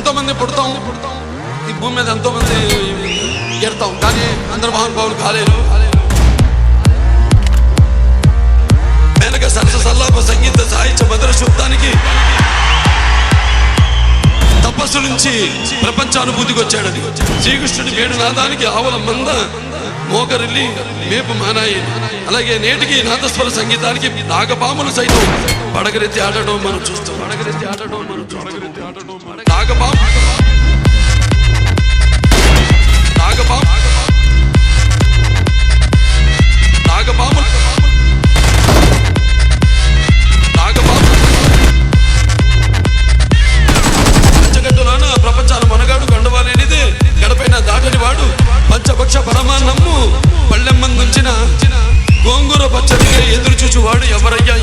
ఎంతో మంది పుడతాం, ఈ భూమి మీద ఎంతో మంది ఎడతాం, కానీ అందరు మహానుభావులు కాలేరు. మేనక సరస సల్లాప సంగీత సాహిత్య మధుర శబ్దానికి తపస్సు నుంచి ప్రపంచానుభూతికి వచ్చాడని, శ్రీకృష్ణుడి వేణునాదానికి ఆవుల మంద మోకరిల్లి మేపు మానాయి. అలాగే నేటికి నాదస్వర సంగీతానికి నాగపాములు సైతం పడగరెత్తి ఆడటం మనం చూస్తాం. నాగపాము పంచగట్టులోన ప్రపంచాల మనగాడు గండవాలేనిది గడపైన దాటని వాడు, పంచపక్ష పరమాన్నము పళ్ళెమ్మందుంచిన గోంగూర పచ్చడిగా ఎదురు చూచువాడు ఎవరయ్యా